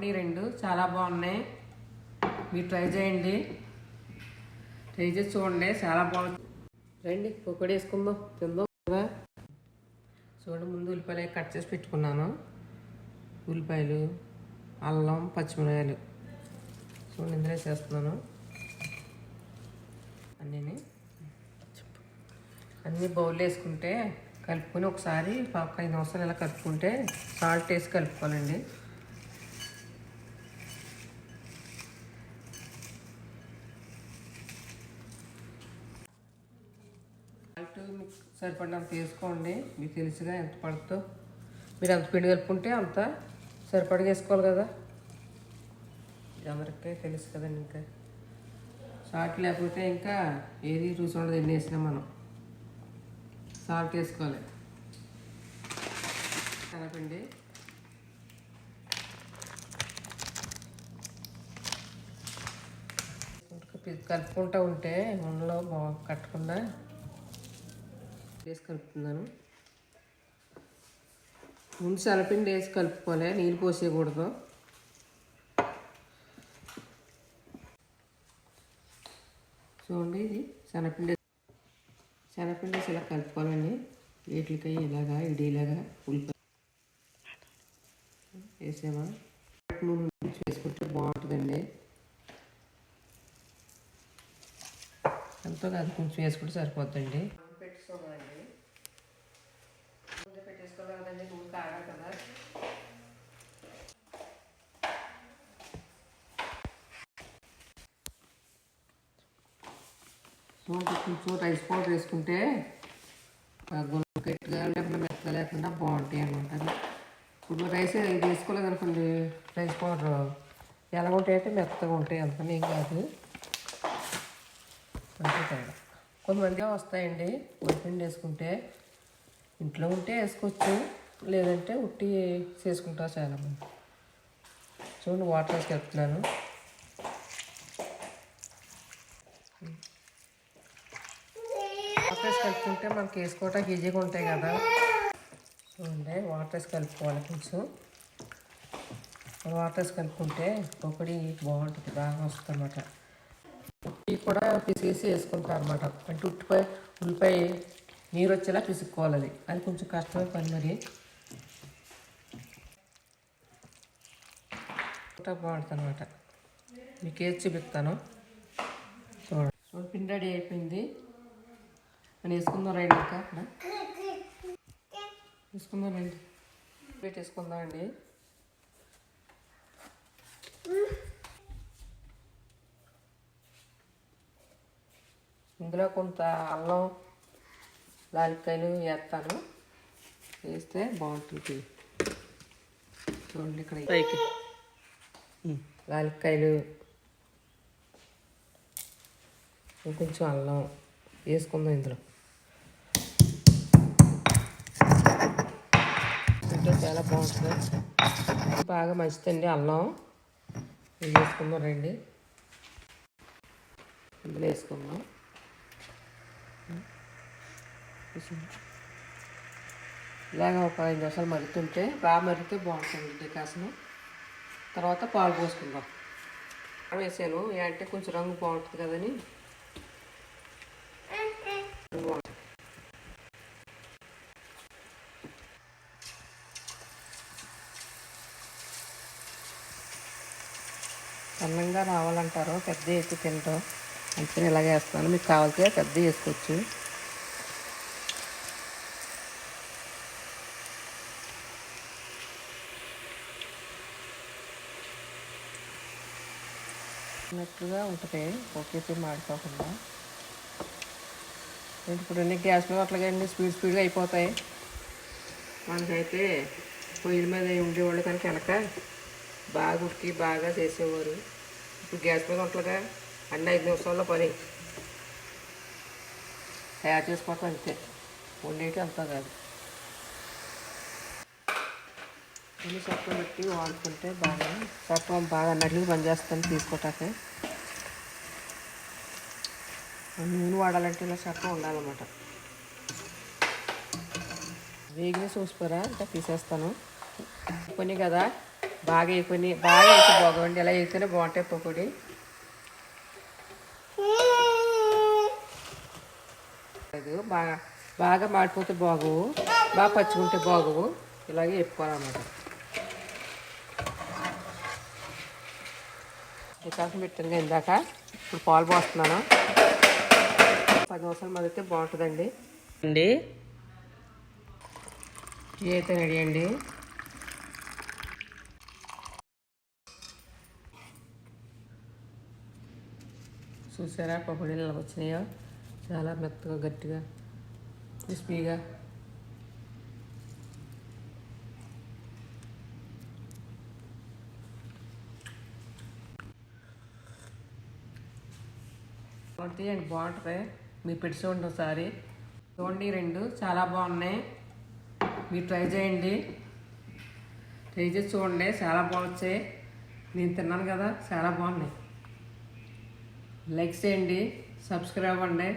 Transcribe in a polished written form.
చూడండి, రెండు చాలా బాగున్నాయి. మీరు ట్రై చేయండి, ట్రై చేసి చూడండి, చాలా బాగుంది. రండి పకోడీ వేసుకుందాం, తిందాం కదా. చూడండి, ముందు ఉల్లిపాయలు కట్ చేసి పెట్టుకున్నాను. ఉల్లిపాయలు, అల్లం, పచ్చిమిరకాయలు చూడండి ఇందులో వేసేస్తున్నాను. అన్నీ బౌల్లో వేసుకుంటే కలుపుకొని ఒకసారి 5 నిమిషాలు ఇలా కలుపుకుంటే సాల్ట్ వేసి కలుపుకోవాలండి. సాల్ట్ మీకు సరిపడినంత వేసుకోండి. మీకు తెలుసుగా ఎంత పడుతుందో. మీరు అంత పిండి కలుపుకుంటే అంత సరిపడగా వేసుకోవాలి కదా. ఇది అందరికీ తెలుసు కదండి. ఇంకా సాల్ట్ లేకపోతే ఇంకా ఏది రుచి ఉండదు. ఎన్ని వేసినా మనం సాల్ట్ వేసుకోవాలి. శనగపిండి, కలుపుకుంటూ ఉంటే నూనెలో బాగా కట్టకుండా వేసి కలుపుతున్నాను. ముందు శనగపిండి వేసి కలుపుకోవాలి, నీళ్ళు పోసేయకూడదు. చూడండి, ఇది శనగపిండి వేసి ఇలా కలుపుకోవాలండి. వీటికి ఇలాగా ఇలాగా ఉల్లిపాయ వేసామా నూనె వేసుకుంటే బాగుంటుందండి. ఎంతో కాదు, కొంచెం వేసుకుంటే సరిపోతుందండి. పెట్టుకోవాలండి, ముందే పెట్టేసుకోవాలి కదండి. నూనె కాగా కదా. కొంచెం రైస్ పౌడర్ వేసుకుంటే గట్టిగా లేకుండా మెత్తగా లేకుండా బాగుంటాయి అన్నమాట. ఇప్పుడు రైస్ ఇది వేసుకోలేదు అనుకోండి, రైస్ పౌడర్ ఎలా ఉంటాయంటే మెత్తగా ఉంటాయి. అందుకని ఏం కాదు, అంతే తేడా. కొంతమంది వస్తాయండి వరిపిండి వేసుకుంటే. ఇంట్లో ఉంటే వేసుకోవచ్చు, లేదంటే ఉట్టి చేసుకుంటారు చాలామంది. చూడండి, వాటర్ వేసి కలుపుతున్నాను. వాటర్ వేసి కలుపుకుంటే మనకి వేసుకోవటానికి ఈజీగా ఉంటాయి కదా. చూడండి, వాటర్ వేసి కలుపుకోవాలి. కొంచెం వాటర్ వేసి కలుపుకుంటే పకోడీ బాగుంటుంది, బాగా వస్తుంది అన్నమాట. ఉట్టి కూడా పిసిగేసి వేసుకుంటారు అన్నమాట. అంటే ఉల్లిపాయ నీరు వచ్చేలా పిసుక్కోవాలి. అది కొంచెం కష్టమైన పని. మరి బాగుంటుంది అన్నమాట. మీకు ఏది చూపిస్తాను చూడండి. పిండి రెడీ అయిపోయింది. అని వేసుకుందాం రండి. ఇంకా అక్కడ వేసుకుందాం రండి, పెట్టేసుకుందాం అండి. ఇందులో కొంత అల్లం, లాలికాయలు వేస్తాను. వేస్తే బాగుంటుంది. చూడండి, ఇక్కడ పైకి లాలికాయలు, కొంచెం అల్లం వేసుకుందాం. ఇందులో చాలా బాగుంటుంది, బాగా మంచిదండి అల్లం. ఇది వేసుకుందాం రండి. ఇందులో వేసుకుందాం. ఇలాగ ఒక 5 నిమిషాలు మరుగుతుంటే బాగా మరిగితే బాగుంటుంది కాసిన. తర్వాత పాలు పోసుకుందాం. వేసాను అంటే కొంచెం రంగు బాగుంటుంది కదని. సన్నంగా రావాలంటారు, పెద్ద ఎక్కువ తింటాం. అందుకని ఇలాగే వేస్తాను. మీకు కావాలితే పెద్ద వేసుకోవచ్చు. నట్టుగా ఉంటుంది, ఒకేసారి మాడిపోకుండా. ఇప్పుడు అన్ని గ్యాస్ మీద అట్లాగే అన్ని స్పీడ్గా అయిపోతాయి. మనకైతే పొయ్యి మీద ఉండేవాళ్ళు కనుక వెనక బాగా ఉడికి బాగా చేసేవారు. ఇప్పుడు గ్యాస్ మీద ఉంటలుగా అన్ని 5 నిమిషాల్లో పని తయారు చేసుకోవటం అంతే. వండేటి అంతా కాదు. అన్ని చక్కగా పెట్టి వాడుకుంటే బాగా అన్నట్లు పనిచేస్తాను తీసుకోవటానికి. నూనె వాడాలంటే ఇలా చక్కగా ఉండాలన్నమాట. వేగిన చూసిపోరా ఇంకా తీసేస్తాను. కొన్ని కదా బాగా వేసుకొని బాగా వేసి బాగోండి, ఇలా వేస్తేనే బాగుంటాయి పకోడీ. బాగా బాగా మాడిపోతే బాగోవు, బాగా పచ్చుకుంటే బాగోవు. ఇలాగే వేపుకోవాలన్నమాట. కాసం పెట్టాను ఇందాక, ఇప్పుడు పాలు పోస్తున్నాను. 10 నిమిషాలు మరిగితే బాగుంటుందండి అండి. టీ అయితే రెడీ అండి. చూసారా పకోడీలు ఎలా వచ్చినాయో, చాలా మెత్తగా గట్టిగా క్రిస్పీగా. బాగుంటాయండి, బాగుంటుంది. మీరు పెట్టి చూడండి ఒకసారి. చూడండి, 2 చాలా బాగున్నాయి. మీరు ట్రై చేయండి, ట్రై చేసి చూడండి, చాలా బాగుంటాయి. నేను తిన్నాను కదా, చాలా బాగున్నాయి. లైక్ చేయండి, సబ్స్క్రైబ్ అవ్వండి.